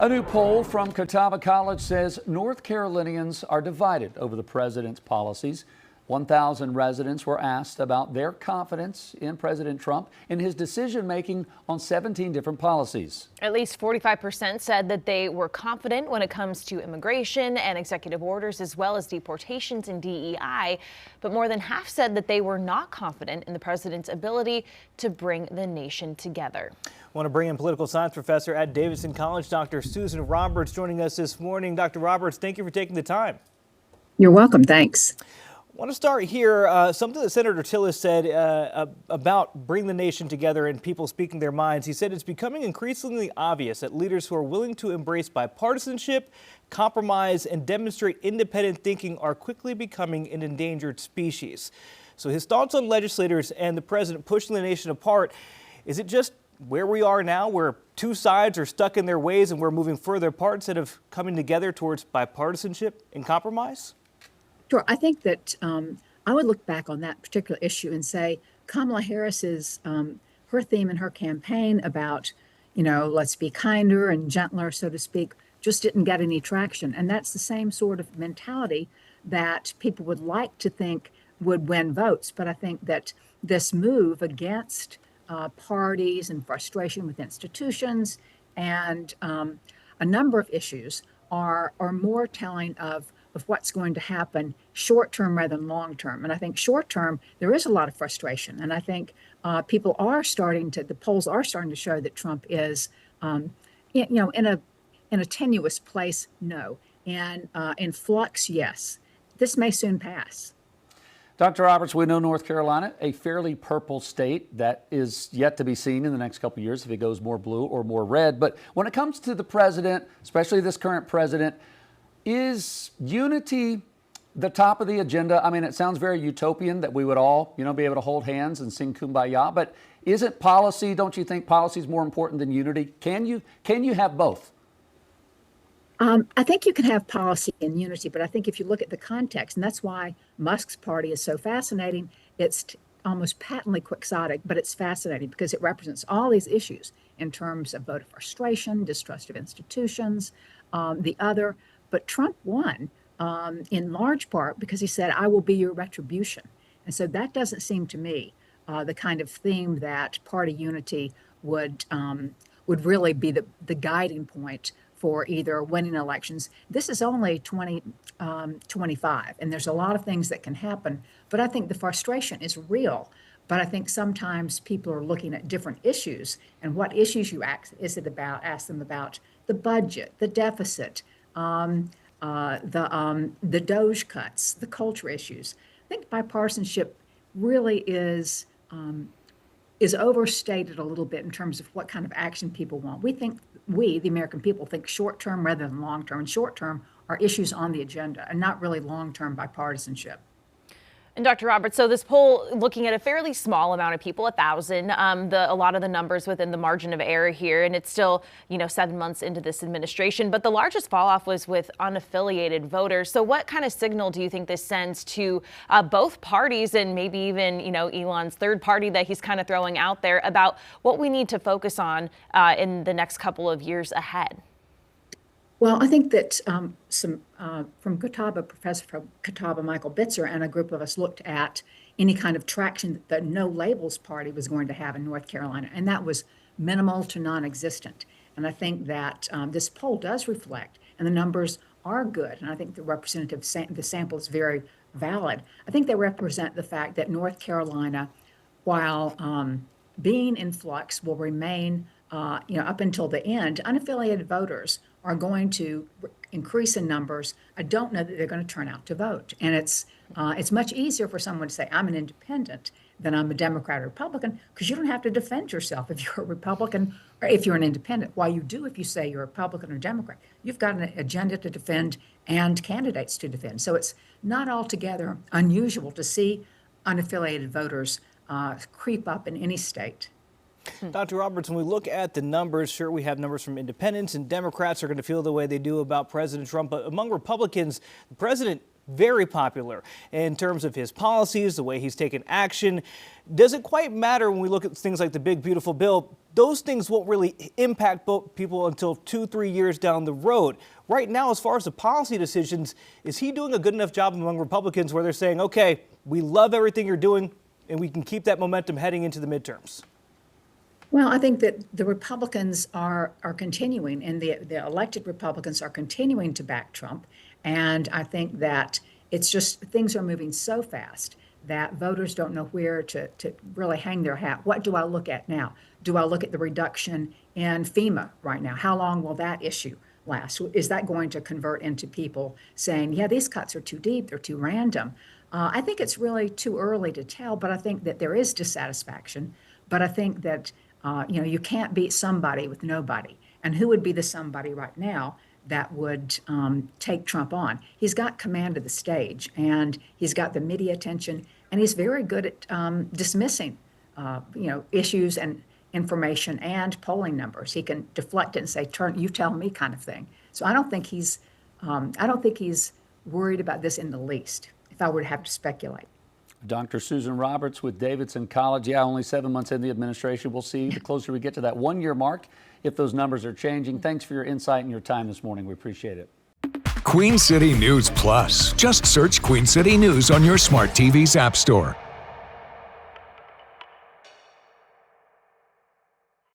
A new poll from Catawba College says North Carolinians are divided over the president's policies. 1,000 residents were asked about their confidence in President Trump in his decision-making on 17 different policies. At least 45% said that they were confident when it comes to immigration and executive orders, as well as deportations and DEI. But more than half said that they were not confident in the president's ability to bring the nation together. I want to bring in political science professor at Davidson College, Dr. Susan Roberts, joining us this morning. Dr. Roberts, thank you for taking the time. You're welcome. Thanks. I want to start here. Something that Senator Tillis said about bringing the nation together and people speaking their minds. He said it's becoming increasingly obvious that leaders who are willing to embrace bipartisanship, compromise, and demonstrate independent thinking are quickly becoming an endangered species. So his thoughts on legislators and the president pushing the nation apart. Is it just where we are now, where two sides are stuck in their ways and we're moving further apart instead of coming together towards bipartisanship and compromise? Sure. I think that I would look back on that particular issue and say Kamala Harris's her theme in her campaign about, let's be kinder and gentler, so to speak, just didn't get any traction. And that's the same sort of mentality that people would like to think would win votes. But I think that this move against parties and frustration with institutions and a number of issues are more telling of what's going to happen short term rather than long term. And I think short term, there is a lot of frustration. And I think people are the polls are starting to show that Trump is, in a tenuous place, no. And in flux, yes. This may soon pass. Dr. Roberts, we know North Carolina, a fairly purple state that is yet to be seen in the next couple of years if it goes more blue or more red. But when it comes to the president, especially this current president, is unity the top of the agenda? I mean, it sounds very utopian that we would all, be able to hold hands and sing Kumbaya. But isn't policy, don't you think policy is more important than unity? Can you have both? I think you can have policy and unity, but I think if you look at the context, and that's why Musk's party is so fascinating, it's almost patently quixotic, but it's fascinating because it represents all these issues in terms of voter frustration, distrust of institutions, but Trump won in large part because he said, I will be your retribution. And so that doesn't seem to me the kind of theme that party unity would really be the guiding point for either winning elections. This is only 2025, and there's a lot of things that can happen, but I think the frustration is real. But I think sometimes people are looking at different issues, and what issues ask them about the budget, the deficit, the DOGE cuts, the culture issues. I think bipartisanship really is overstated a little bit in terms of what kind of action people want. We, the American people, think short term rather than long term. And short term are issues on the agenda and not really long term bipartisanship. And Dr. Roberts, so this poll looking at a fairly small amount of people, 1,000, a lot of the numbers within the margin of error here, and it's still, 7 months into this administration, but the largest fall off was with unaffiliated voters. So what kind of signal do you think this sends to both parties and maybe even, Elon's third party that he's kind of throwing out there about what we need to focus on in the next couple of years ahead? Well, I think that from Catawba, Professor from Catawba, Michael Bitzer, and a group of us looked at any kind of traction that the No Labels Party was going to have in North Carolina, and that was minimal to non-existent. And I think that this poll does reflect, and the numbers are good, and I think the sample is very valid. I think they represent the fact that North Carolina, while being in flux, will remain, up until the end. Unaffiliated voters are going to increase in numbers. I don't know that they're going to turn out to vote. And it's much easier for someone to say, I'm an independent, than I'm a Democrat or Republican, because you don't have to defend yourself if you're a Republican or if you're an independent. While you do if you say you're a Republican or Democrat. You've got an agenda to defend and candidates to defend. So it's not altogether unusual to see unaffiliated voters creep up in any state. Dr. Roberts, when we look at the numbers, sure, we have numbers from independents, and Democrats are going to feel the way they do about President Trump. But among Republicans, the president very popular in terms of his policies, the way he's taken action. Doesn't quite matter when we look at things like the big, beautiful bill. Those things won't really impact people until 2-3 years down the road. Right now, as far as the policy decisions, is he doing a good enough job among Republicans where they're saying, okay, we love everything you're doing and we can keep that momentum heading into the midterms? Well, I think that the Republicans are continuing, and the elected Republicans are continuing to back Trump. And I think that it's just things are moving so fast that voters don't know where to really hang their hat. What do I look at now? Do I look at the reduction in FEMA right now? How long will that issue last? Is that going to convert into people saying, yeah, these cuts are too deep, they're too random? I think it's really too early to tell, but I think that there is dissatisfaction. But I think that, you can't beat somebody with nobody. And who would be the somebody right now that would take Trump on? He's got command of the stage, and he's got the media attention, and he's very good at dismissing, issues and information and polling numbers. He can deflect it and say, you tell me," kind of thing. So I don't think he's worried about this in the least, if I were to have to speculate. Dr. Susan Roberts with Davidson College. Yeah, only 7 months in the administration. We'll see the closer we get to that 1-year mark if those numbers are changing. Thanks for your insight and your time this morning. We appreciate it. Queen City News Plus. Just search Queen City News on your smart TV's app store.